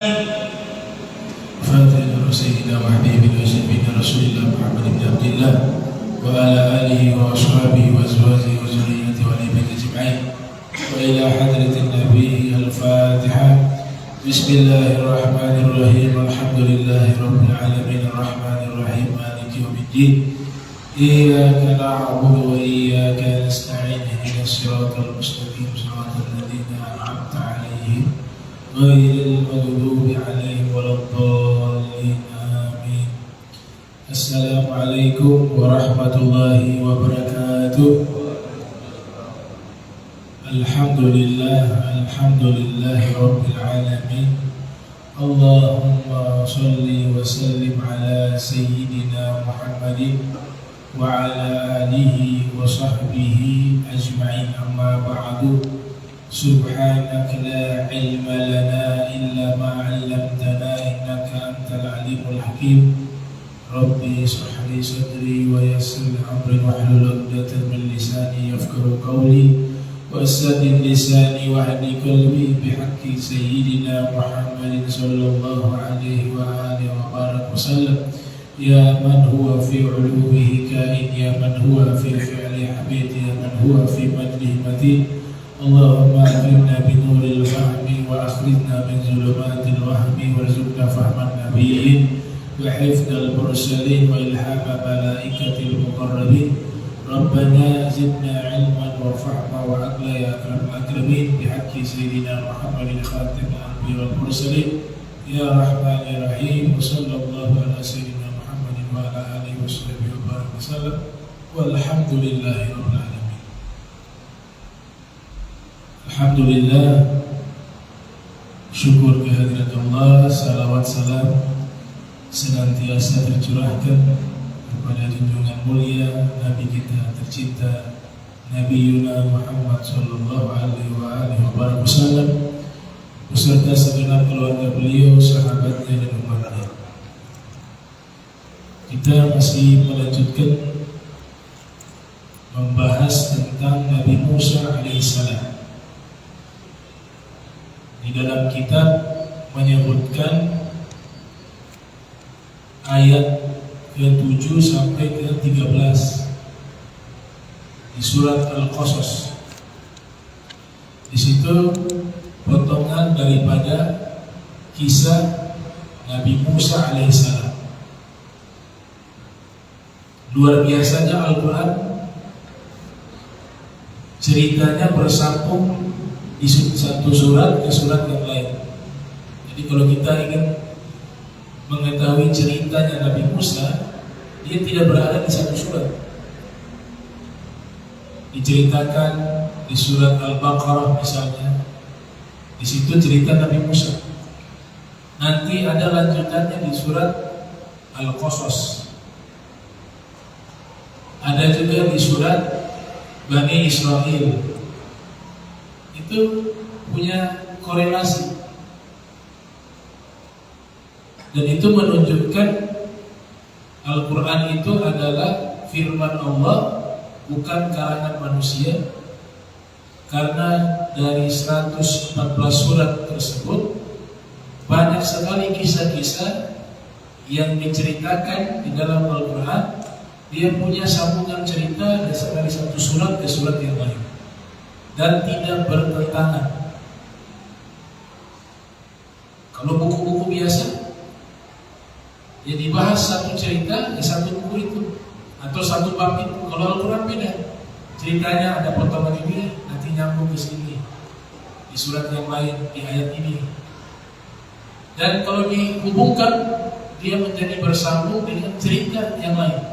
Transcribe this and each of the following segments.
فاتنا سيدنا وحبيبنا وسيدنا رسول الله محمد بن عبد الله وعلى آله وأصحابه وأزواجه وذريته والأئمة أجمعين وإلى حضرة النبي الفاتحة. بسم الله الرحمن الرحيم. الحمد لله رب العالمين الرحمن الرحيم مالك يوم الدين. إياك نعبد وإياك نستعين اهدنا الصراط المستقيم صراط الذين أنعمت عليهم غير المغضوب عليهم ولا الضالين آمين. السلام عليكم ورحمة الله وبركاته. الحمد لله رب العالمين. اللهم صل وسلم على سيدنا محمد وعلى آله وصحبه أجمعين. أما بعد، سبحانك لا علم لنا إلا ما علمتنا إنك أنت العليم الحكيم. ربي اشرح لي صدري ويسر لي أمري واحلل عقدة من لساني يفقهوا قولي وأسدد لساني واهدي قلبي بحق سيدنا محمد صلى الله عليه وآله وبارك وسلم. يا من هو في علوه كائن، يا من هو في فعل حبيب، يا من هو في مجده متين. اللهم أكرمنا بنور الفهم وأخرجنا من ظلمات الوهم وارزقنا فهم النبيين وحفظ المرسلين وإلهام ملائكة المقربين. ربنا زدنا علما وفهما وعقلا يا أكرم الأكرمين بحق سيدنا محمد خاتم الأنبياء والمرسلين. يا رحمن يا رحيم. وصلى الله على سيدنا محمد وعلى آله وصحبه وبارك وسلم والحمد لله رب العالمين. Alhamdulillah, syukur kehadirat Allah, salawat salam senantiasa tercurahkan kepada junjungan mulia Nabi kita tercinta Nabi Yuna Muhammad sallallahu alaihi wasallam beserta segenap keluarga beliau, sahabatnya dan umatnya. Kita masih melanjutkan membahas tentang Nabi Musa alaihissalam. Di dalam kitab menyebutkan ayat ke-7 sampai ke-13 di surat Al-Qasas. Di situ potongan daripada kisah Nabi Musa alaihissalam. Luar biasanya Al-Quran, ceritanya bersambung di satu surat ke surat yang lain. Jadi kalau kita ingin mengetahui ceritanya Nabi Musa, dia tidak berada di satu surat. Diceritakan di surat Al-Baqarah misalnya, di situ cerita Nabi Musa. Nanti ada lanjutannya di surat Al-Qasas. Ada juga di surat Bani Israel. Itu punya korelasi, dan itu menunjukkan Al-Quran itu adalah firman Allah, bukan karangan manusia. Karena dari 114 surat tersebut banyak sekali kisah-kisah yang diceritakan di dalam Al-Quran. Dia punya sambungan cerita dari satu surat ke surat yang lain dan tidak bertentangan. Kalau buku-buku biasa, ya dibahas satu cerita di satu buku itu atau satu bab itu. Kalau Al-Quran beda, ceritanya ada potongan ini nanti nyambung ke sini di surat yang lain, di ayat ini. Dan kalau dihubungkan, dia menjadi bersambung dengan cerita yang lain,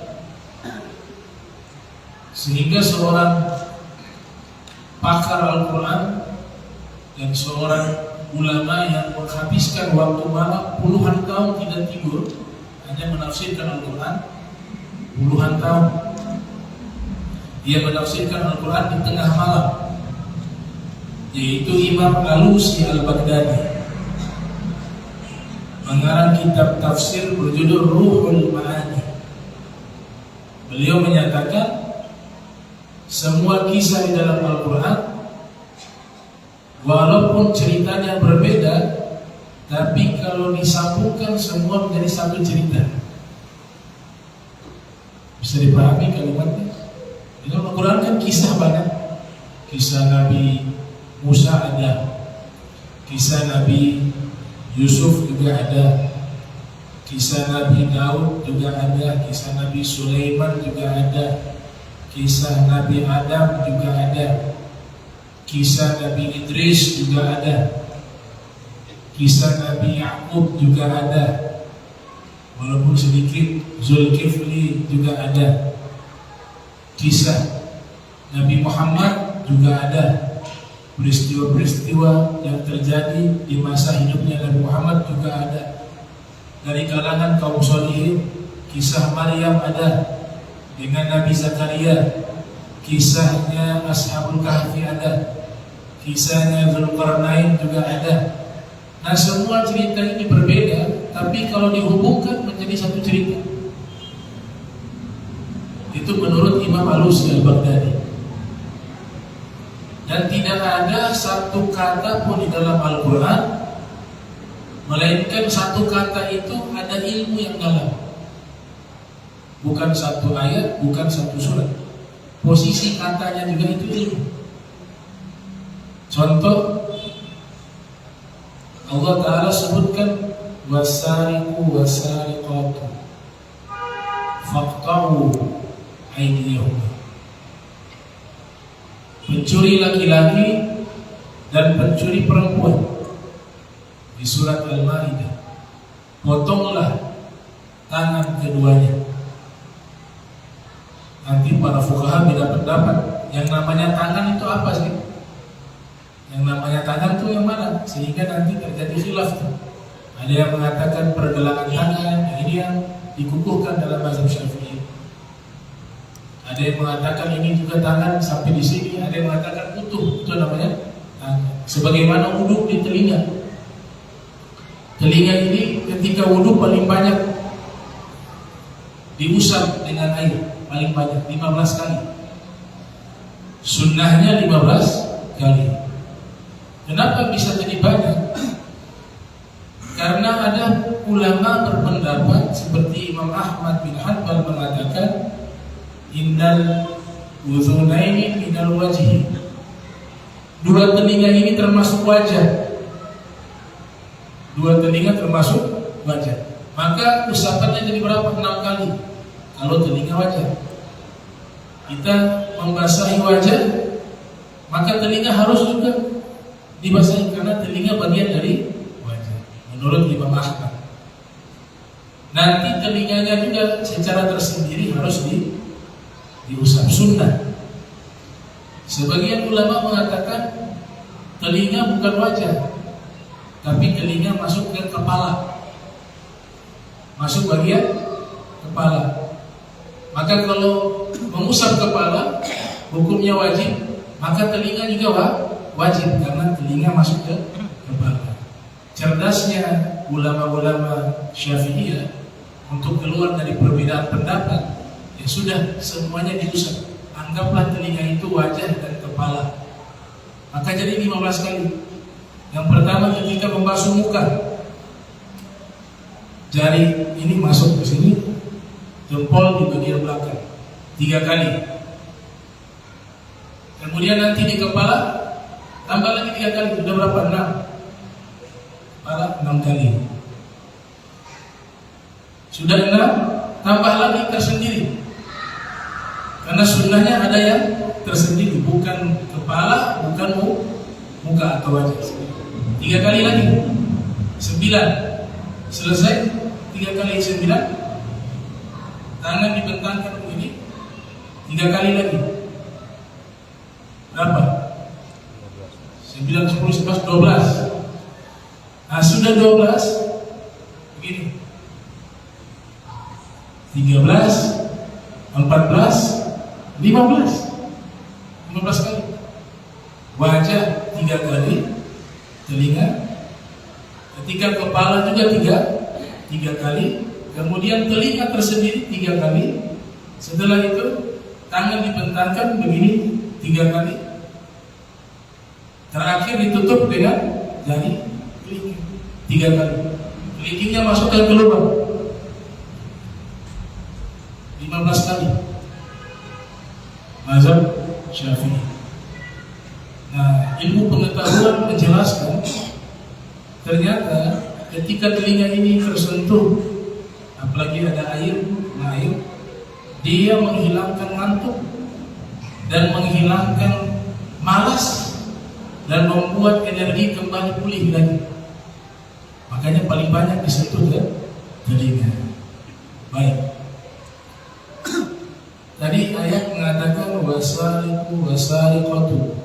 sehingga seorang pakar Al-Quran dan seorang ulama yang menghabiskan waktu malam puluhan tahun tidak tidur hanya menafsirkan Al-Quran, puluhan tahun dia menafsirkan Al-Quran di tengah malam, yaitu Imam Alusi Al-Baghdadi, mengarang kitab tafsir berjudul Ruhul Ma'ani. Beliau menyatakan semua kisah di dalam Al-Quran, walaupun ceritanya berbeda, tapi kalau disambungkan semua menjadi satu cerita. Bisa dipahami kalimatnya? Dalam Al-Quran kan kisah banyak. Kisah Nabi Musa ada, kisah Nabi Yusuf juga ada, kisah Nabi Daud juga ada, kisah Nabi Sulaiman juga ada, kisah Nabi Adam juga ada, kisah Nabi Idris juga ada, kisah Nabi Yakub juga ada, walaupun sedikit. Zulkifli juga ada, kisah Nabi Muhammad juga ada, peristiwa-peristiwa yang terjadi di masa hidupnya Nabi Muhammad juga ada. Dari kalangan kaum sholihin, kisah Maryam ada dengan Nabi Zakaria, kisahnya Ashabul Kahfi ada, kisahnya Zulkarnain juga ada. Nah, semua cerita ini berbeda, tapi kalau dihubungkan menjadi satu cerita. Itu menurut Imam Alusi Al-Baghdadi. Dan tidak ada satu kata pun di dalam Al-Quran, melainkan satu kata itu ada ilmu yang dalam. Bukan satu ayat, bukan satu surat. Posisi katanya juga itu ilmu. Contoh, Allah Ta'ala sebutkan wasariqu wasariqatu faqta'u aydiyahuma. Pencuri laki-laki dan pencuri perempuan di surat Al-Maidah, potonglah tangan keduanya. Nanti para fuqaha beda pendapat. Yang namanya tangan itu apa sih? Yang namanya tangan itu yang mana? Sehingga nanti terjadi khilaf. Ada yang mengatakan pergelangan tangan, ini yang dikukuhkan dalam mazhab Syafi'i. Ada yang mengatakan ini juga tangan sampai di sini, ada yang mengatakan utuh, itu namanya tangan. Sebagaimana wudhu di telinga. Telinga ini ketika wudhu paling banyak diusap dengan air, paling banyak 15 kali. Sunnahnya 15 kali. Kenapa bisa jadi banyak? Karena ada ulama berpendapat seperti Imam Ahmad bin Hanbal mengatakan innal udhunaini minal wajhi. Dua telinga ini termasuk wajah. Dua telinga termasuk wajah. Maka usapannya jadi berapa? 6 kali. Kalau telinga wajah, kita membasahi wajah, maka telinga harus juga dibasahi karena telinga bagian dari wajah. Menurut Imam Ahmad. Nanti telinganya juga secara tersendiri harus diusap, sunnah. Sebagian ulama mengatakan telinga bukan wajah, tapi telinga masuk ke kepala, masuk bagian kepala. Maka kalau mengusap kepala hukumnya wajib, maka telinga juga wajib karena telinga masuk ke kepala. Cerdasnya ulama-ulama Syafi'iyah untuk keluar dari perbedaan pendapat, ya sudah semuanya diusap. Anggaplah telinga itu wajah dan kepala. Maka jadi 15 kali. Yang pertama ketika membasuh muka, jari ini masuk ke sini, jempol di bagian belakang 3 kali. Kemudian nanti di kepala tambah lagi 3 kali, sudah berapa? 6. Kepala 6 kali. Sudah 6, tambah lagi tersendiri. Karena sunnahnya ada yang tersendiri, bukan kepala, bukan muka atau wajah. 3 kali lagi 9. Selesai 3 kali 9, tangan dibentangkan begini 3 kali lagi. Berapa? 9, 10, 11, 12. Nah sudah 12, begini 13, 14, 15 kali. Wajah 3 kali, telinga, ketika kepala juga 3 kali, kemudian telinga tersendiri 3 kali. Setelah itu tangan dibentangkan begini 3 kali. Terakhir ditutup dengan jari telinga. 3 kali. Kelingkingnya masukkan ke lubang 15 kali. Mazhab Syafi'i. Nah, ilmu pengetahuan menjelaskan ternyata ketika telinga ini tersentuh, apalagi ada air, dia menghilangkan ngantuk dan menghilangkan malas dan membuat energi kembali pulih lagi. Makanya paling banyak disentuh ke telinga. Baik. Tadi ayat mengatakan wasariqatu,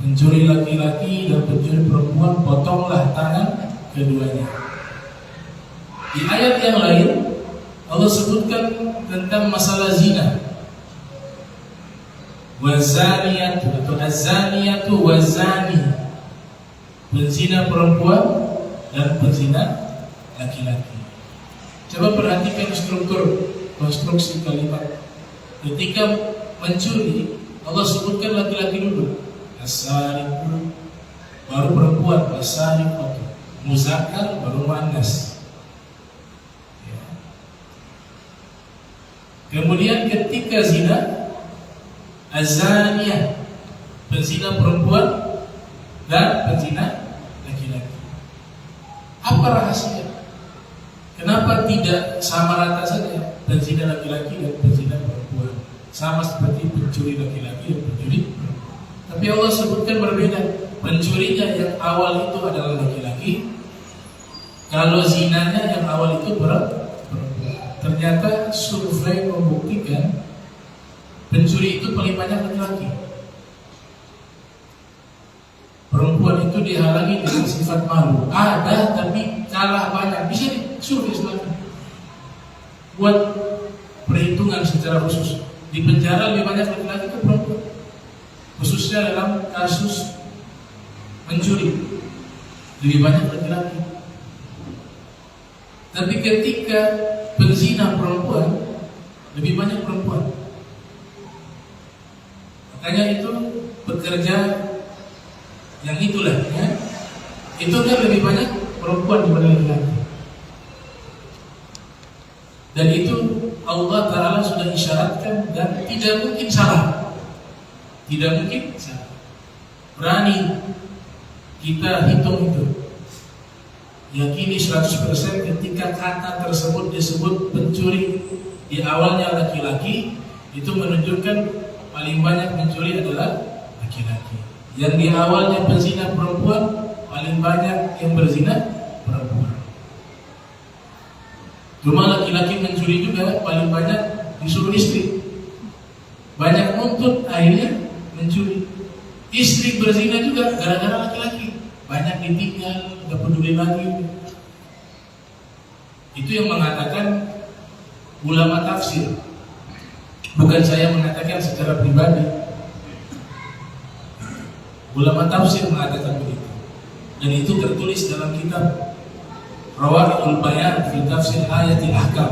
pencuri laki-laki dan pencuri perempuan potonglah tangan keduanya. Di ayat yang lain Allah sebutkan tentang masalah zina. Wazaniyatu atau azaniyatu wazani, penzina perempuan dan penzina laki-laki. Coba perhatikan struktur konstruksi kalimat. Ketika mencuri, Allah sebutkan laki-laki dulu, as-sariqu, baru perempuan, as-sariqatu, muzakkar baru muannas. Ya. Kemudian ketika zina, az-zaniyah, penzina perempuan dan penzina laki-laki. Apa rahasia? Kenapa tidak sama rata saja penzina laki-laki dan penzina perempuan? Sama seperti pencuri laki-laki dan pencuri perempuan. Tapi Allah sebutkan berbeda. Pencurinya yang awal itu adalah laki-laki, kalau zinanya yang awal itu perempuan. Ternyata survei membuktikan pencuri itu paling banyak laki-laki. Perempuan itu dihalangi dengan sifat malu. Ada tapi kalah banyak. Bisa disurvei selatan. Buat perhitungan secara khusus. Di penjara lebih banyak laki-laki ke perempuan. Khususnya dalam kasus mencuri, lebih banyak laki-laki. Tapi ketika penzina perempuan, lebih banyak perempuan. Makanya itu bekerja yang itulah ya. Itu kan lebih banyak perempuan daripada laki-laki. Dan itu Allah Ta'ala sudah isyaratkan dan tidak mungkin salah. Tidak mungkin salah. Berani kita hitung itu. Yakini 100% ketika kata tersebut disebut pencuri di awalnya laki-laki, itu menunjukkan paling banyak mencuri adalah laki-laki. Yang di awalnya penzina perempuan, paling banyak yang berzina perempuan. Cuma laki-laki mencuri juga paling banyak disuruh istri. Banyak nuntut akhirnya mencuri. Istri berzina juga gara-gara laki-laki. Banyak ditinggal, gak peduli lagi. Itu yang mengatakan ulama tafsir. Bukan saya mengatakan secara pribadi. Ulama tafsir mengatakan begitu. Dan itu tertulis dalam kitab Rawa'iul Bayan fi Tafsir Ayatil Ahkam.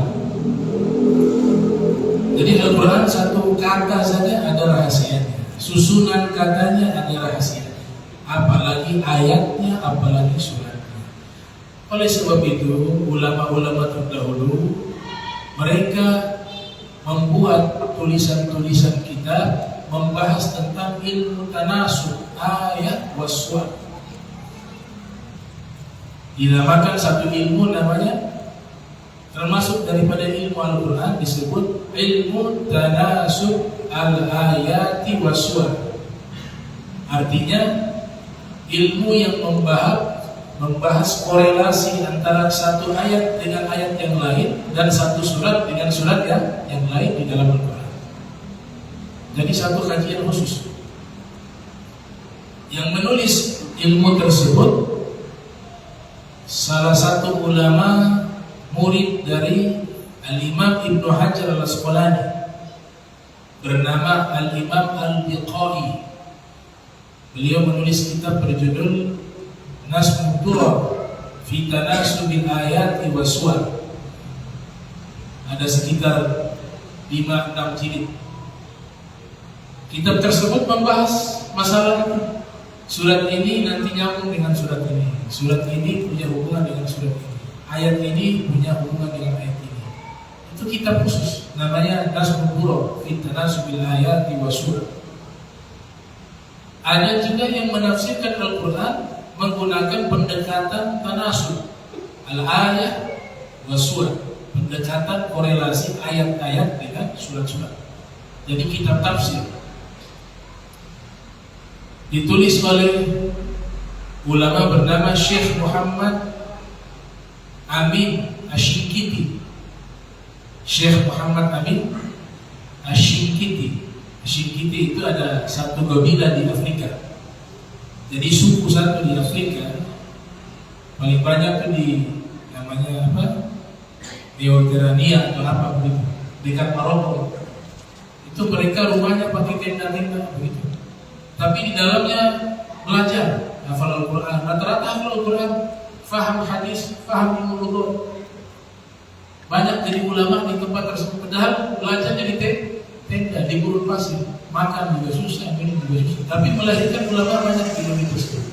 Jadi Al-Quran satu kata saja ada rahasianya, susunan katanya ada rahasianya, apalagi ayatnya, apalagi suratnya. Oleh sebab itu ulama-ulama terdahulu mereka membuat tulisan-tulisan kitab membahas tentang ilmu tanasub ayat waswat. Dinamakan satu ilmu namanya, termasuk daripada ilmu Al-Quran disebut ilmu tanasub al-ayati waswar. Artinya ilmu yang membahas korelasi antara satu ayat dengan ayat yang lain dan satu surat dengan surat yang lain di dalam Al-Quran. Jadi satu kajian khusus. Yang menulis ilmu tersebut salah satu ulama murid dari Al-Imam Ibnu Hajar Al-Asqalani bernama Al-Imam Al-Biqai. Beliau menulis kitab berjudul Nasmud Durar fi Tanasubil Ayati Waswar. Ada sekitar 5-6 jilid. Kitab tersebut membahas masalah itu. Surat ini nanti nyambung dengan surat ini. Surat ini punya hubungan dengan surat ini. Ayat ini punya hubungan dengan ayat ini. Itu kitab khusus, namanya Nazmul Ghurab fi Tanasubil Ayati wa Surah. Ada juga yang menafsirkan Al-Quran menggunakan pendekatan tanasub, al-ayat wa surah, pendekatan korelasi ayat-ayat dengan surat-surat. Jadi kitab tafsir ditulis oleh ulama bernama Syekh Muhammad Amin Asy-Syinkiti. Syekh Muhammad Amin Asy-Syinkiti. Asy-Syinkiti itu ada satu kabilah di Afrika. Jadi suku satu di Afrika paling banyak itu di namanya apa? Mediterania atau apa begitu, dekat Maroko. Itu mereka rumahnya pakai tenda-tenda begitu. Tapi di dalamnya belajar hafal Al-Quran. Rata-rata hafal Al-Quran, faham hadis, faham ilmu lughah. Banyak jadi ulama di tempat tersebut. Padahal belajarnya di tenda, di gurun pasir. Makan juga susah, minum juga susah. Tapi melahirkan ulama banyak di Indonesia tersebut.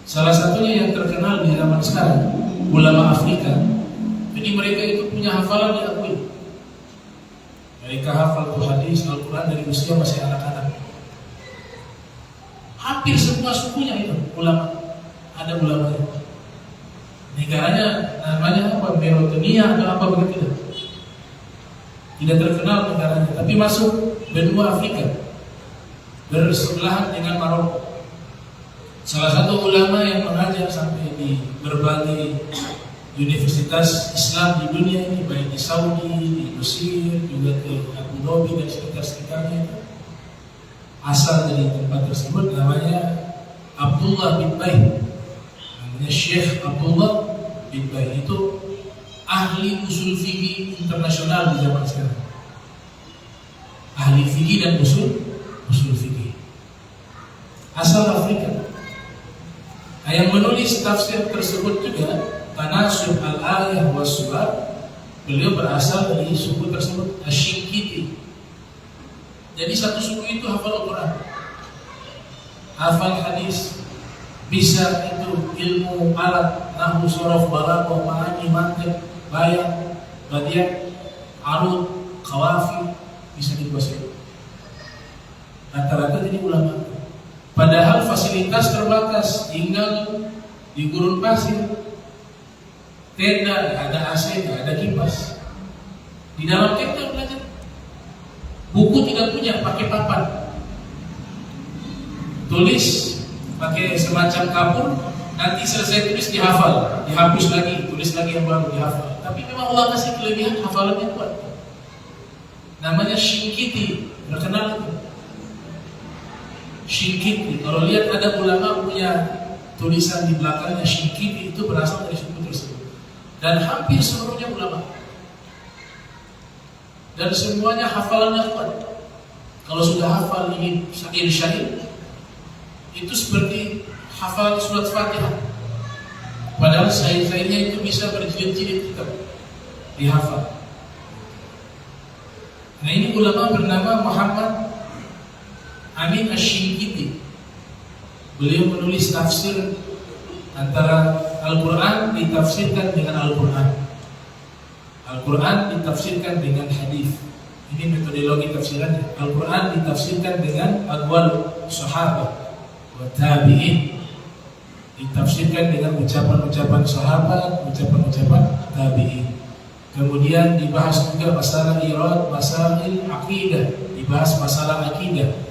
Salah satunya yang terkenal di zaman sekarang, ulama Afrika. Jadi mereka itu punya hafalan diakui. Mereka hafal hadis Al-Quran dari usia masih anak-anak. Hampir semua sukunya itu ulama, ada ulamanya. Negaranya namanya apa? Mauritania atau apa begitu. Tidak terkenal negaranya, tapi masuk benua Afrika, bersebelahan dengan Maroko. Salah satu ulama yang mengajar sampai di berbagai universitas Islam di dunia ini, baik di Saudi, di Mesir, juga di Abu Dhabi dan sekitar-sekitarnya. Asal dari tempat tersebut namanya Abdullah bin Bay. Namanya Syekh Abdullah bin Bay. Itu ahli usul fikih internasional di zaman sekarang. Ahli fikih dan usul fikih. Asal Afrika. Yang menulis tafsir tersebut juga Tanasub al-ayah wa surah. Beliau berasal dari suku tersebut, Asy-Syinkiti. Jadi satu suku itu hafal Al-Quran, hafal hadis, bisa itu ilmu alat, nahwu, sorof, balaghah, ma'ani, mantiq, bayan, badiah, arud, qawafi, bisa dikuasai. Rata-rata jadi ulama. Padahal fasilitas terbatas, tinggal di gurun pasir, tenda, ada AC, ada kipas. Di dalam tenda belajar. Buku tidak punya, pakai papan. Tulis pakai semacam kapur, nanti selesai tulis dihafal, dihapus lagi, tulis lagi yang baru dihafal. Tapi memang Allah kasih kelebihan hafalannya kuat. Namanya Syinkiti, terkenal itu. Syinkiti. Kalau lihat ada ulama punya tulisan di belakangnya Syinkiti, itu berasal dari suku tersebut. Dan hampir seluruhnya ulama. Dan semuanya hafalannya kuat. Kalau sudah hafal ini syair-syair, itu seperti hafal surat Fatihah. Padahal syair-syairnya itu bisa berjilid-jilid kitab dihafal. Nah ini ulama bernama Muhammad Amin Asy-Syinkiti. Beliau menulis tafsir antara Al-Quran ditafsirkan dengan Al-Quran, Al-Quran ditafsirkan dengan hadis. Ini metodologi tafsirannya. Al-Quran ditafsirkan dengan aqwal sahabat wa tabi'in, ditafsirkan dengan ucapan-ucapan sahabat, ucapan-ucapan tabi'in. Kemudian dibahas juga masalah irad, masail aqidah, dibahas masalah aqidah.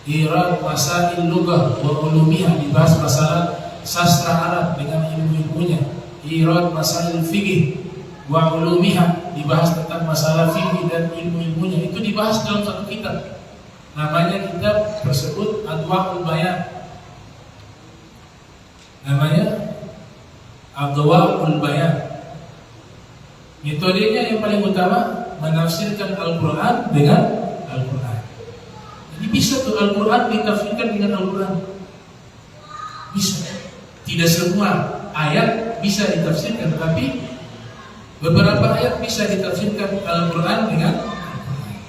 Irad masail lughah wa ulumiyah, dibahas masalah sastra Arab dengan ilmu-ilmunya. Irad masail fikih wa ulumiha, dibahas tentang masalah fikih dan ilmu-ilmunya. Itu dibahas dalam satu kitab. Namanya kitab tersebut Adwa'ul Bayan. Namanya Adwa'ul Bayan. Metodenya yang paling utama menafsirkan Al-Quran dengan Al-Quran. Jadi bisa tuh Al-Quran ditafsirkan dengan Al-Quran. Bisa. Tidak semua ayat bisa ditafsirkan, tapi beberapa ayat bisa ditafsirkan Al-Quran dengan Al-Quran.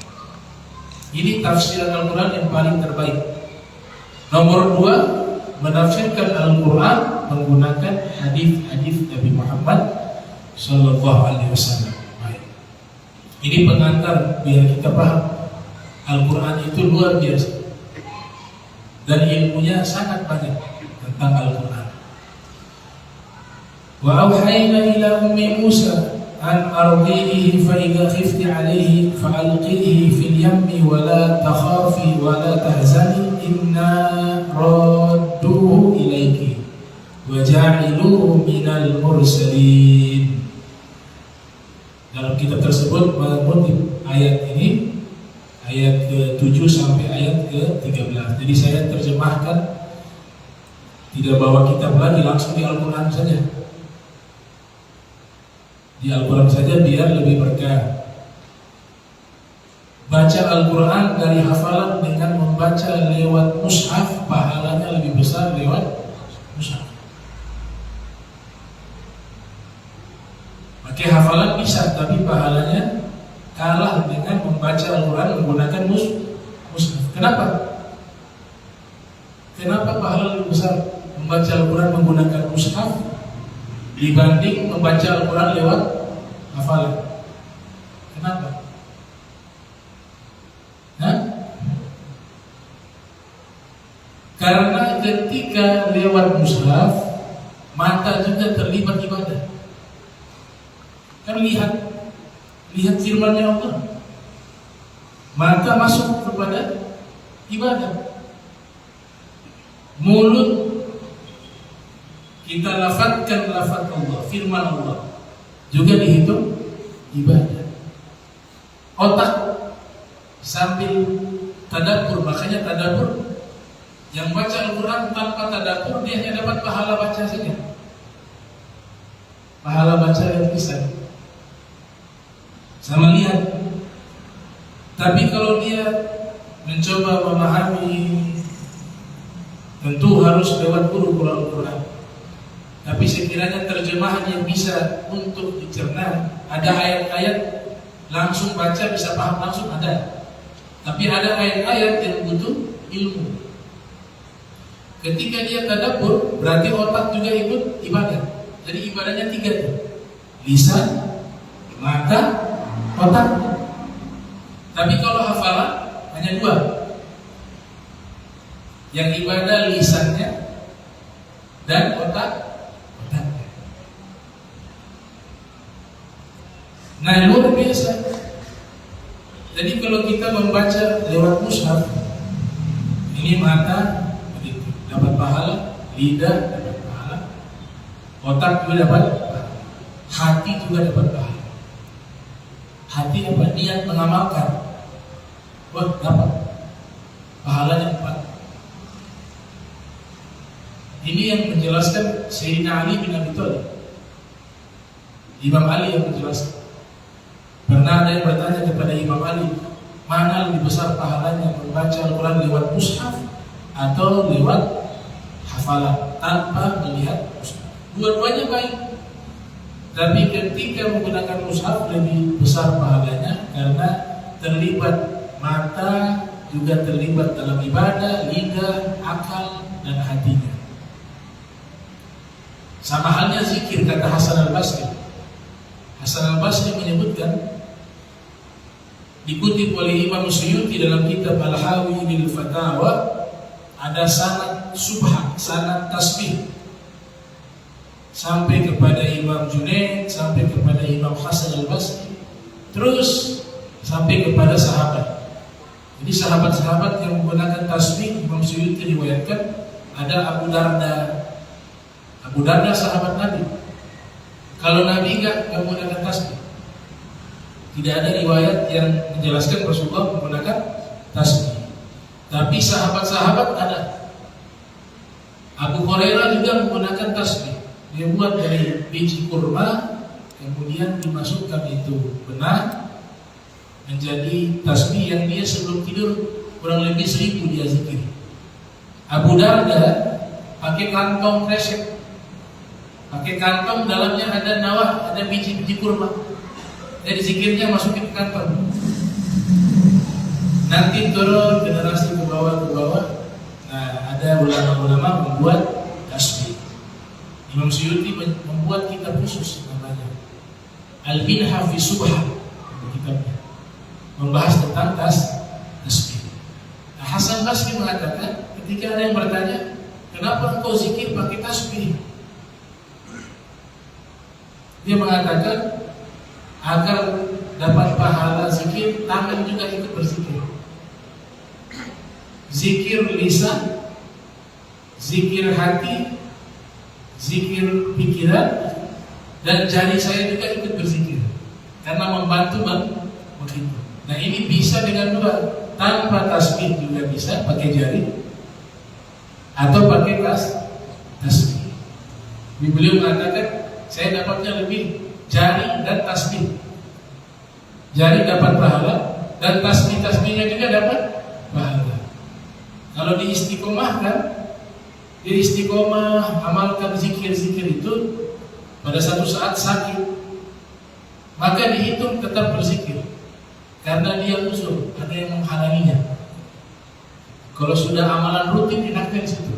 Ini tafsiran Al-Quran yang paling terbaik. Nomor 2, menafsirkan Al-Quran menggunakan hadis-hadis Nabi Muhammad Sallallahu Alaihi Wasallam. Baik. Ini pengantar biar kita paham Al-Quran itu luar biasa dan ilmunya sangat banyak tentang Al-Quran. Wa auhayna ila ummi Musa an ardihi fa idza khifti alayhi fa alqihi fil yammi wa la takhafi wa la tahzani inna radduhu ilayki wa ja'iluhu minal mursalin. Dalam kitab tersebut mengutip ayat ini, ayat ke-7 sampai ayat ke-13. Jadi saya terjemahkan, tidak bawa kitab lagi, langsung di Al-Quran saja. Di Al-Quran saja biar lebih berkah. Baca Al-Quran dari hafalan dengan membaca lewat mushaf, pahalanya lebih besar lewat mushaf. Pakai hafalan bisa, tapi pahalanya kalah dengan membaca Al-Quran menggunakan mushaf. Kenapa? Kenapa pahala lebih besar membaca Al-Quran menggunakan mushaf dibanding membaca Al-Quran lewat hafalan? Kenapa? Karena ketika lewat mushaf, mata juga terlibat ibadah. Kan lihat firman-Nya Allah, mata masuk kepada ibadah. Mulut kita lafadzkan lafadz Allah, firman Allah, juga dihitung ibadah. Otak sambil tadabbur, makanya tadabbur, yang baca Al-Quran tanpa tadabbur dia hanya dapat pahala baca saja, pahala baca yang lisan sama lihat. Tapi kalau dia mencoba memahami, tentu harus lewat guru Al-Quran. Tapi sekiranya terjemahan yang bisa untuk dicerna, ada ayat-ayat langsung baca bisa paham langsung ada. Tapi ada ayat-ayat yang butuh ilmu. Ketika dia tadabbur, berarti otak juga ikut ibadah. Jadi ibadahnya 3 tuh. Lisan, mata, otak. Tapi kalau hafalan hanya 2. Yang ibadah lisannya dan otaknya. Nah, luar biasa. Jadi kalau kita membaca lewat mushaf, ini mata dapat pahala, lidah dapat pahala, otak juga dapat pahala, hati juga dapat pahala. Hati dapat niat mengamalkan, dapat pahalanya 4. Ini yang menjelaskan Sayyidina Ali bin Abi Thalib. Imam Ali yang menjelaskan. Pernah ada yang bertanya kepada Imam Ali, mana lebih besar pahalanya, membaca Al-Quran lewat mushaf atau lewat hafalan tanpa melihat mushaf? Dua-duanya baik, tapi ketika menggunakan mushaf lebih besar pahalanya karena terlibat mata, juga terlibat dalam ibadah, lidah, akal, dan hatinya. Sama halnya zikir, kata Hasan al-Basri. Hasan al-Basri menyebutkan, dikutip oleh Imam Suyuti dalam kitab Al-Hawi lil Fatawa, ada sanad subhan, sanad tasbih sampai kepada Imam Junaid, sampai kepada Imam Hasan al-Basri, terus sampai kepada sahabat. Jadi sahabat-sahabat yang menggunakan tasbih, Imam Suyuti riwayatkan ada Abu Darda. Abu Darda sahabat Nabi. Kalau Nabi enggak menggunakan tasbih, tidak ada riwayat yang menjelaskan Rasulullah menggunakan tasbih. Tapi sahabat-sahabat ada. Abu Hurairah juga menggunakan tasbih. Dia buat dari biji kurma, kemudian dimasukkan itu benang menjadi tasbih yang dia sebelum tidur kurang lebih 1000 dia zikir. Abu Darda pakai kantong kresek, pakai kantong dalamnya ada nawah, ada biji-biji kurma. Jadi zikirnya masukin ke kantong. Nanti turun generasi ke bawah. Nah, ada ada ulama-ulama membuat tasbih. Imam Suyuti membuat kitab khusus namanya Al-Minha fi Subha, kitabnya membahas tentang tasbih. Nah, Hasan Basri mengatakan ketika ada yang bertanya, kenapa engkau zikir pakai tasbih? Dia mengatakan agar dapat pahala zikir, tangan juga ikut berzikir. Zikir lisan, zikir hati, zikir pikiran, dan jari saya juga ikut berzikir karena membantu begitu. Nah, ini bisa dengan dua, tanpa tasbih juga bisa pakai jari atau pakai tasbih. Beliau mengatakan saya dapatnya lebih jari dan tasbih. Jari dapat pahala dan tasbihnya juga dapat pahala. Kalau diistiqomahkan, di istiqomah amalkan zikir-zikir itu, pada satu saat sakit, maka dihitung tetap berzikir karena dia uzur, ada yang menghalanginya. Kalau sudah amalan rutin enaknya di situ.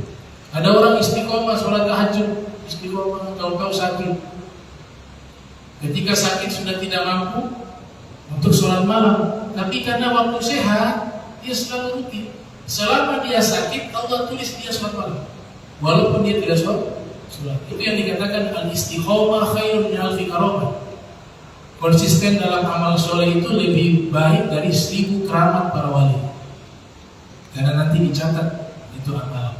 Ada orang istiqomah sholat tahajud, istiqomah tahu-tahu sakit. Ketika sakit sudah tidak mampu untuk sholat malam, tapi karena waktu sehat dia selalu rutin. Selama dia sakit, Allah tulis dia sholat malam, walaupun dia tidak sholat. Itu yang dikatakan al-istiqomah khairun min alfi karamah. Konsisten dalam amal soleh itu lebih baik dari 1000 keramat para wali, karena nanti dicatat itu amalan.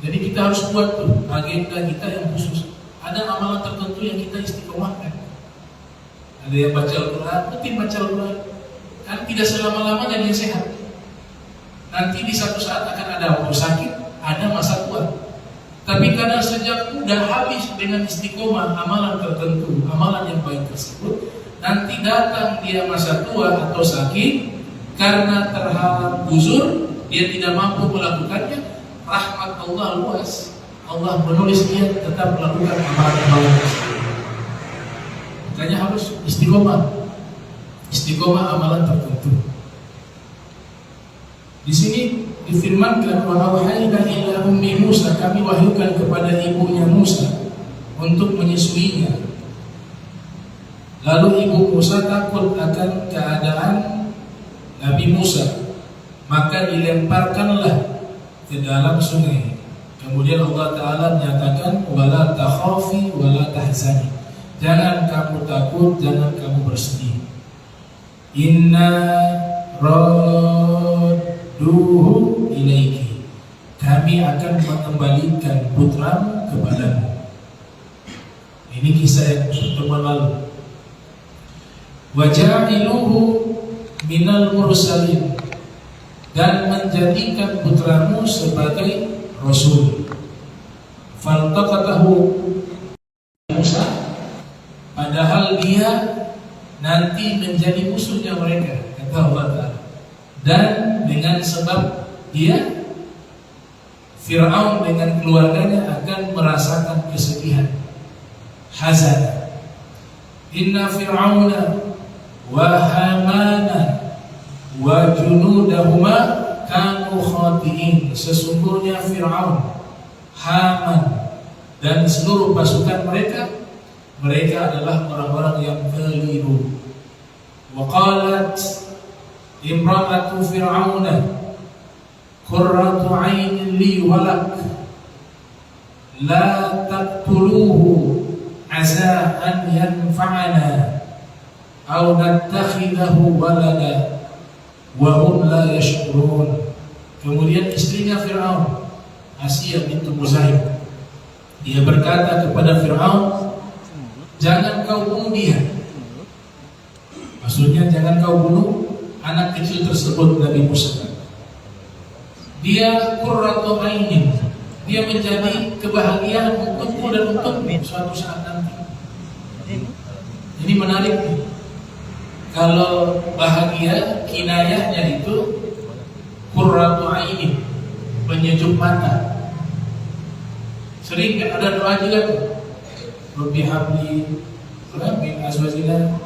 Jadi kita harus buat tuh agenda kita yang khusus. Ada amalan tertentu yang kita istiqomahkan. Ada yang baca Al-Quran, rutin baca Al-Quran, kan tidak selama-lamanya dia sehat. Nanti di satu saat akan ada waktu sakit, ada masa tua. Tapi karena sejak muda habis dengan istiqomah amalan tertentu, amalan yang baik tersebut, nanti datang dia masa tua atau sakit karena terhalang uzur, dia tidak mampu melakukannya. Rahmat Allah luas, Allah menulis dia tetap melakukan amalan-amalan tersebut. Makanya harus istiqomah amalan tertentu. Di sini difirmankan, wa auhayna ila ummi Musa, kami wahyukan kepada ibunya Musa untuk menyusuinya. Lalu ibu Musa takut akan keadaan Nabi Musa, maka dilemparkanlah ke dalam sungai. Kemudian Allah Ta'ala menyatakan, wala takhafi wala tahzani, jangan kamu takut, jangan kamu bersedih. Inna duhu ilaiki, kami akan mengembalikan putramu kepadamu. Ini kisah yang pertemuan lalu. Waja'iluhu minal mursalin, dan menjadikan putramu sebagai rasul. Faltaqatahu Musa, padahal dia nanti menjadi musuhnya mereka, kata Allah Ta'ala. Dan dengan sebab dia, Fir'aun dengan keluarganya akan merasakan kesedihan, hazan. Inna Fir'auna wa Hamana wa junudahuma kanu khati'in, sesungguhnya Fir'aun, Haman, dan seluruh pasukan mereka adalah orang-orang yang keliru. Wa qalat imra'atu fir'auna qurratu 'ainin li walak la taqtuluhu 'asa an yanfa'ana aw nattakhidahu walada wa hum la yashkurun. Kemudian istrinya Fir'aun, Asiyah bintu Muzaim, dia berkata kepada Fir'aun, jangan kau bunuh dia. Maksudnya jangan kau bunuh anak kecil tersebut Nabi Musa. Dia qurratu ainin, dia menjadi kebahagiaan untukku dan untukmu suatu saat nanti. Ini menarik nih. Kalau bahagia kinayahnya itu qurratu ainin, penyejuk mata. Sering kan ada doa juga tuh, Rabbi habli min azwajina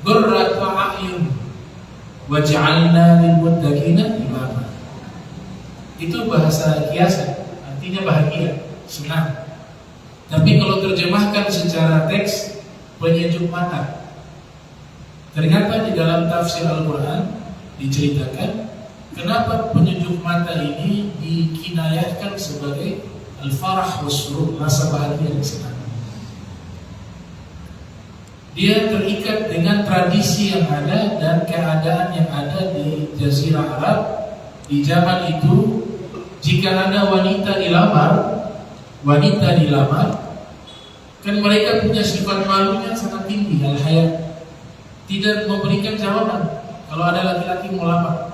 qurratu a'yun waj'alna lil muttaqina imama. itu bahasa kiasan, artinya bahagia, senang. Tapi kalau terjemahkan secara teks, penyejuk mata. Ternyata di dalam tafsir Al-Quran diceritakan kenapa penyejuk mata ini dikinayahkan sebagai al-farah was-surur, rasa bahagia dan senang. Dia terikat dengan tradisi yang ada dan keadaan yang ada di Jazirah Arab di zaman itu. Jika ada wanita dilamar, kan mereka punya sifat malunya sangat tinggi, al-haya, tidak memberikan jawaban kalau ada laki-laki mau lamar.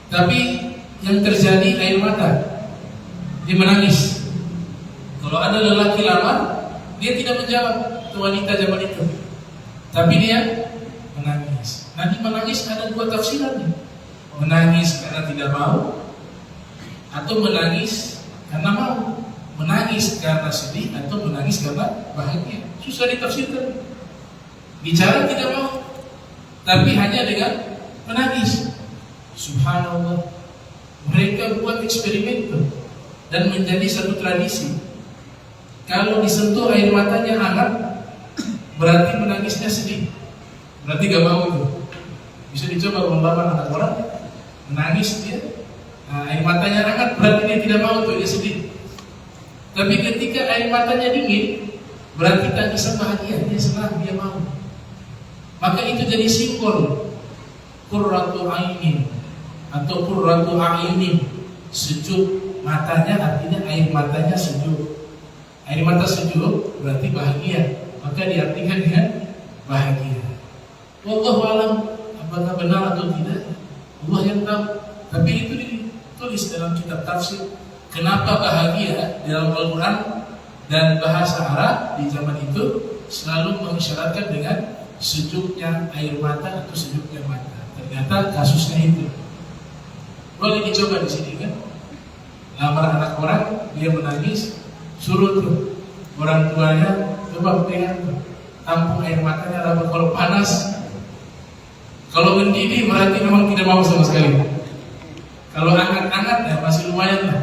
Tapi yang terjadi air mata, dia menangis. Kalau ada lelaki lamar, dia tidak menjawab ke wanita zaman itu, tapi dia menangis. Nanti menangis ada dua tafsirannya: menangis karena tidak mau, atau menangis karena mau. Menangis karena sedih atau menangis karena bahagia. Susah ditafsirkan. Bicara tidak mau, tapi hanya dengan menangis. Subhanallah. Mereka buat eksperimen tuh, dan menjadi satu tradisi. Kalau disentuh air matanya hangat, berarti menangisnya sedih, berarti gak mau itu. Bisa dicoba melamar anak orang, menangis dia, air matanya hangat, berarti dia tidak mau tuh, dia sedih. Tapi ketika air matanya dingin, berarti tangisan bahagia, dia senang, dia mau. Maka itu jadi simbol qurratu ainin atau qurratu a'yunin, sejuk matanya, artinya air matanya sejuk. Air mata sejuk berarti bahagia, maka diartikan dengan bahagia. Wallahu alam, apakah benar atau tidak, Allah yang tahu. Tapi itu ditulis dalam kitab tafsir. Kenapa bahagia dalam Al-Quran dan bahasa Arab di zaman itu selalu mengisyaratkan dengan sejuknya air mata atau sejuknya mata. Ternyata kasusnya itu. Boleh dicoba di sini kan? Lamar anak orang, dia menangis, suruh tuh orang tuanya coba pegang tampung air matanya, lalu kalau panas, kalau mendidih berarti memang tidak mau sama sekali. Kalau hangat-hangat ya masih lumayan lah.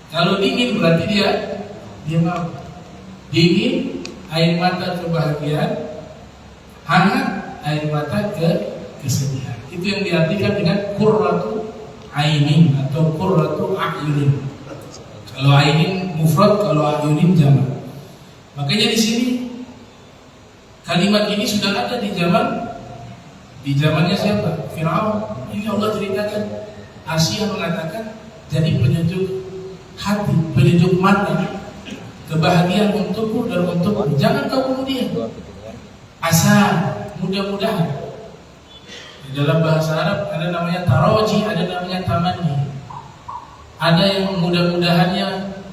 Kalau dingin berarti dia mau. Dingin air mata kebahagiaan, hangat air mata kesedihan. Itu yang diartikan dengan qurratu ainin atau qurratu a'yunin. Kalau ainin mufrad, kalau a'yunin jamak. Makanya di sini kalimat ini sudah ada di zamannya siapa? Firaun. Ini Allah ceritakan. Asia mengatakan jadi penyejuk hati, penyejuk mata, kebahagiaan untukku dan untukmu. Jangan kau bunuh dia. Asa, mudah-mudahan. Di dalam bahasa Arab ada namanya taraji, ada namanya tamanni. Ada yang mudah-mudahannya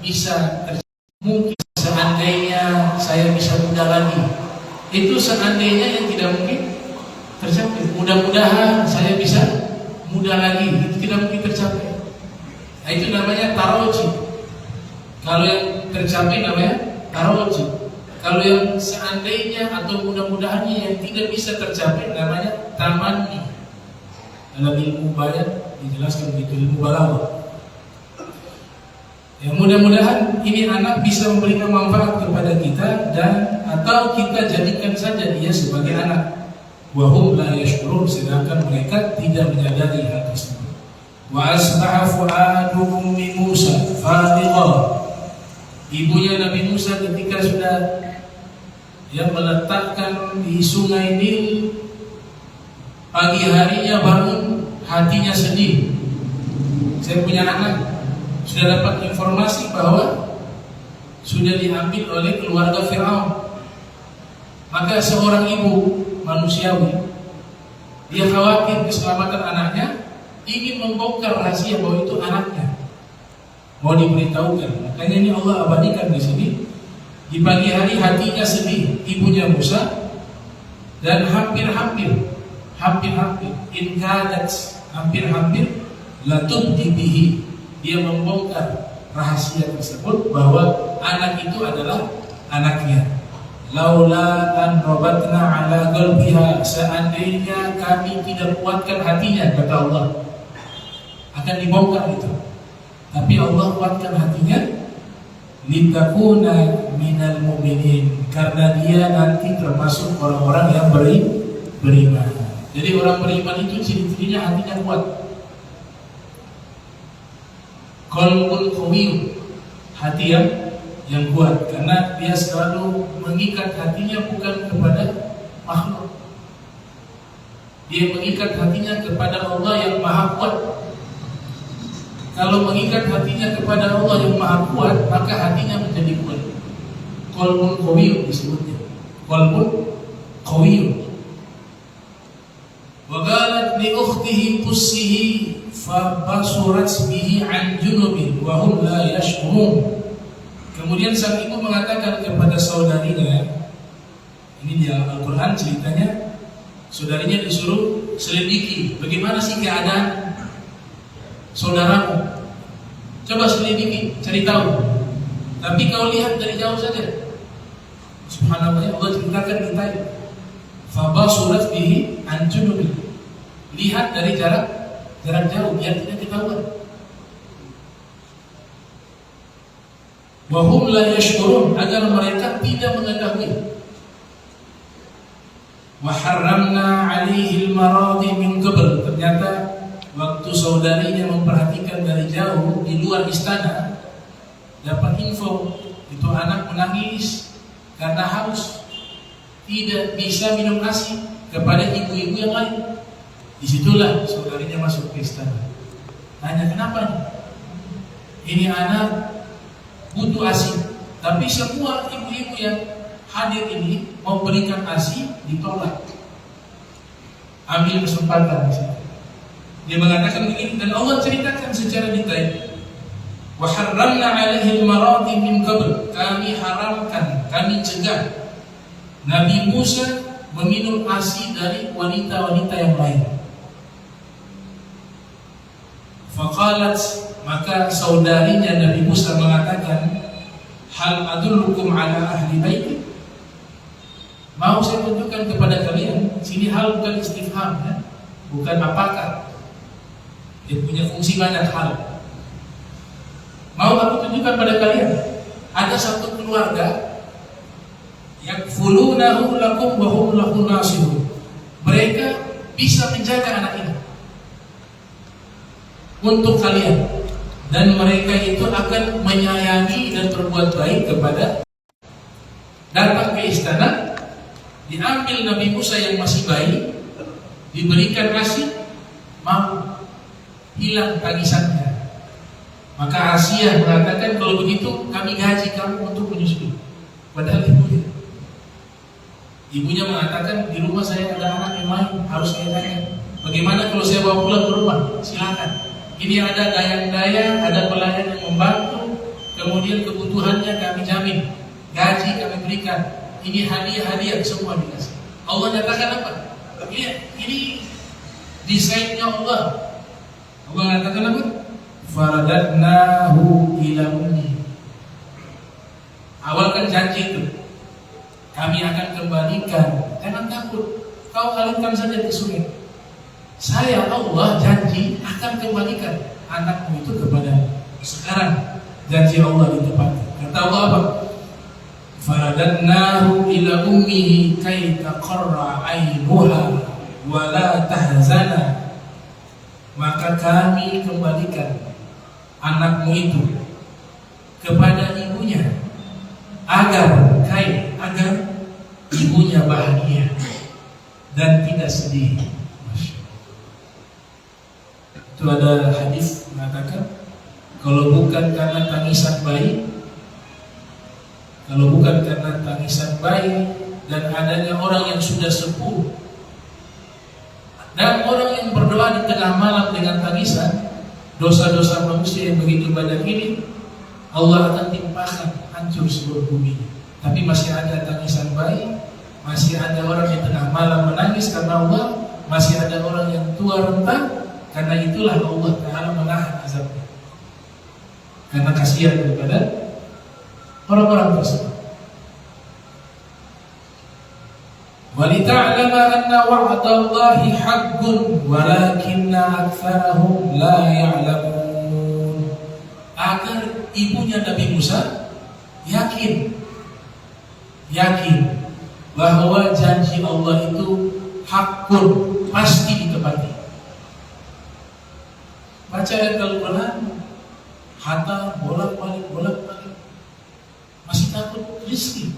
bisa terjadi. Mungkin seandainya saya bisa muda lagi. Itu seandainya yang tidak mungkin tercapai. Mudah-mudahan saya bisa muda lagi. Itu tidak mungkin tercapai. Nah, itu namanya taraji. Kalau yang tercapai namanya taraji. Kalau yang seandainya atau mudah-mudahannya yang tidak bisa tercapai namanya tamanni. Dalam ilmu bayan dijelaskan begitu, ilmu balaghah. Ya, mudah-mudahan ini anak bisa memberikan manfaat kepada kita dan atau kita jadikan saja dia sebagai anak. Wa hum la yashkurun, sedangkan mereka tidak menyadari hal tersebut. Wa asbaha fu'adu ummi Musa fadhiqa. Ibunya Nabi Musa ketika sudah meletakkan di sungai Nil, pagi harinya bangun, hatinya sedih. Saya punya anak, sudah dapat informasi bahwa sudah diambil oleh keluarga Firaun. Maka seorang ibu manusiawi, dia khawatir keselamatan anaknya, ingin membongkar rahasia bahwa itu anaknya, mau diberitahukan. Makanya ini Allah abadikan di sini. Di pagi hari hatinya sedih, ibunya Musa, dan hampir-hampir inkadat, hampir-hampir latubdi bihi, dia membongkar rahasia tersebut bahwa anak itu adalah anaknya. Laula an rabatna ala qalbiha, seandainya kami tidak kuatkan hatinya, kata Allah. akan dibongkar itu. Tapi Allah kuatkan hatinya, litakuna minal mu'minin, karena dia nanti termasuk orang-orang yang beriman. Jadi orang beriman itu ciri-cirinya hatinya kuat. Qalbul qawiy, hati yang kuat, karena dia selalu mengikat hatinya bukan kepada makhluk. Dia mengikat hatinya kepada Allah yang Maha Kuat. Kalau mengikat hatinya kepada Allah yang Maha Kuat, maka hatinya menjadi kuat. Qalbul qawiy disebutnya. Qalbul qawiy. Wa qalat li ukhtihi qussihi fa basurat bihi an junubin wa hum la yash'urun. Kemudian sang ibu mengatakan kepada saudarinya, ini di Al-Quran ceritanya, saudarinya disuruh selidiki bagaimana sih keadaan saudaramu. Coba selidiki, cari tahu. Tapi kau lihat dari jauh saja. Subhanallah, Allah ceritakan kita. Fabasurat bihi an junubi. Lihat dari jarak jauh biar tidak ketahuan. Wahum la yashkurun, agar mereka tidak mengetahui. Wa harramna 'alaihi al-maradi min qabl. Ternyata waktu saudarinya memperhatikan dari jauh di luar istana, dapat info itu anak menangis karena haus, tidak bisa minum ASI kepada ibu-ibu yang lain. Disitulah saudarinya masuk ke istana. Tanya, kenapa nih? Ini anak butuh ASI, tapi semua ibu-ibu yang hadir ini mau berikan ASI ditolak. Ambil kesempatan di sini. Dia mengatakan begini, dan Allah ceritakan secara detail. Wa harramna 'alaihi al-maradi min qabl. Kami haramkan, kami cegah Nabi Musa meminum ASI dari wanita-wanita yang lain. Faqalat, maka saudarinya Nabi Musa mengatakan, hal adullukum ala ahli baiti. Mau saya tunjukkan kepada kalian. Sini hal bukan istifham, ya? Bukan apakah. Dia punya fungsi banyak hal. Mau aku tunjukkan pada kalian, ada satu keluarga yang yakfulunahu lakum wa hum lahu nasihun. Mereka bisa menjaga anak ini untuk kalian, dan mereka itu akan menyayangi dan berbuat baik kepada. Datang ke istana, diambil Nabi Musa yang masih bayi, diberikan ASI, mau hilang tangisannya. Maka Asia mengatakan, kalau begitu kami gaji kamu untuk menyusui. Padahal ibunya mengatakan, di rumah saya ada anak yang main, harus saya tanya. Bagaimana kalau saya bawa pulang ke rumah? Silakan. Ini ada dayang-dayang, ada pelayan yang membantu, kemudian kebutuhannya kami jamin, gaji kami berikan. Ini hadiah-hadiah semua dikasih. Allah nyatakan apa? Ini desainnya Allah. Allah mengatakan apa? Faradatnahu ila ummi. Awal kan janji itu, kami akan kembalikan. Jangan takut, kau alirkan saja ke sungai. Saya Allah janji akan kembalikan anakmu itu kepada. Sekarang janji Allah ditepati. Kata Allah apa? Faradatnahu ila ummihi kay taqarra 'ainuha wa la tahzana. Maka kami kembalikan anakmu itu kepada ibunya agar ibunya bahagia dan tidak sedih. Itu ada hadis mengatakan, kalau bukan karena tangisan bayi, dan adanya orang yang sudah sepuh dan orang yang berdoa di tengah malam dengan tangisan, dosa-dosa manusia yang begitu banyak ini Allah akan timpakan hancur seluruh bumi. Tapi masih ada tangisan bayi, masih ada orang yang tengah malam menangis karena Allah, masih ada orang yang tua renta. Karena itulah Allah Ta'ala menahan azabnya, karena kasihan kepada orang-orang tersebut. وَلِتَعْلَمَ أَنَّ وَعْدَ اللَّهِ حَقٌّ وَلَكِنَّ أَكْثَرَهُمْ لَا يَعْلَمُونَ. Agar ibunya Nabi Musa yakin bahwa janji Allah itu hakun, pasti ditepati. Baca ayat Al-Quran, hatta bolak-balik, masih takut rezeki.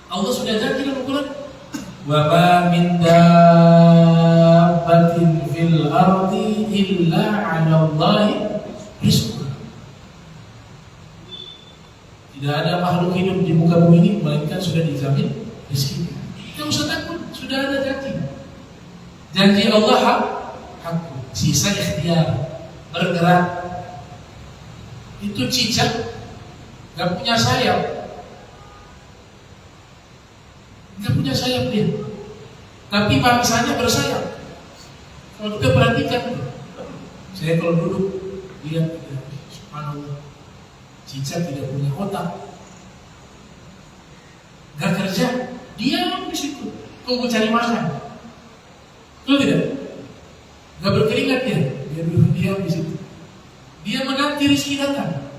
Allah sudah janji dalam Al-Quran, wa ma min dabbatin fil ardi illa 'ala Allahi rizquha. Tidak ada makhluk hidup di muka bumi ini melainkan sudah dijamin rezeki. Tidak usah takut, sudah ada janji. Janji Allah hak, sisa ikhtiar, bergerak. Itu cicak, gak punya sayap. Gak punya sayap dia, tapi bangsanya bersayap. Kalau kita perhatikan, saya kalau duduk lihat, subhanallah, cicak tidak punya otak, gak kerja, diam di situ, tunggu cari makan. Betul tidak? Gak berkeringat dia duduk diam di situ. Dia menanti rezeki datang.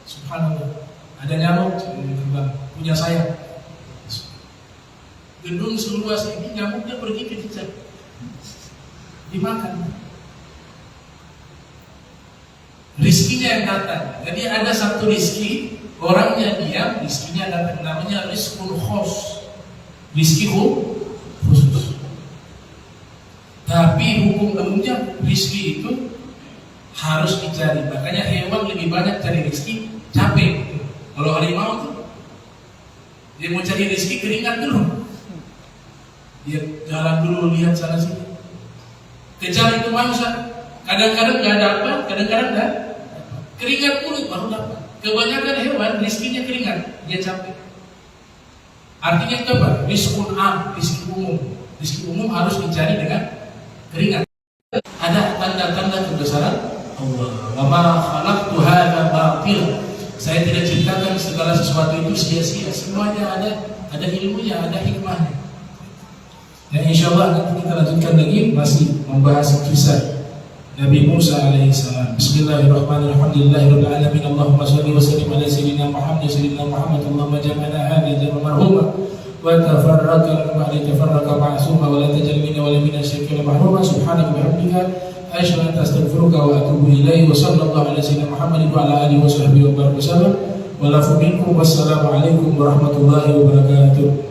Subhanallah, ada nyamuk terbang, punya sayap. Gedung seluas ini nyamuknya pergi ke cicak, dimakan. Rizkinya yang datang. Jadi ada satu rizki, orangnya diam, rizkinya datang. Namanya rizkul khos, rizki khusus. Tapi hukum umumnya rizki itu harus dicari. Makanya hewan lebih banyak cari rizki, capek. Kalau harimau tuh dia mau cari rizki keringat dulu. Dia jalan dulu, lihat sana sini, kejar itu mangsa. Kadang-kadang nggak dapat, kadang-kadang nggak. Keringat dulu baru dapat. Kebanyakan hewan rizkinya keringat, dia capek. Artinya itu apa? Rizkun am, rizki umum. Rizki umum harus dicari dengan keringat. Ada tanda-tanda kebesaran Allah. Wa ma khalaqtu hadza batil. Saya tidak ciptakan segala sesuatu itu sia-sia. Semuanya ada ilmunya, ada hikmahnya. Dan insyaallah nanti kita lanjutkan lagi, masih membahas kisah Nabi Musa alaihissalam. Bismillahirrahmanirrahim. Alhamdulillahirabbil alamin. Allahumma shalli wa sallim ala sayyidina Muhammad Allahumma jam'ana hadha jam'an marhuma wa tafarraqna ba'da tafarraqa ma'suma wa la tajal minna wa la minna syai'an mahruma. Subhanaka wa bihamdika asyhadu an la ilaha illa anta astaghfiruka wa atubu ilaik. Wa sallallahu ala sayyidina Muhammad wa ala alihi wa sahbihi wa baraka wasallam. Wa la minkum. Wassalamu alaikum warahmatullahi wabarakatuh.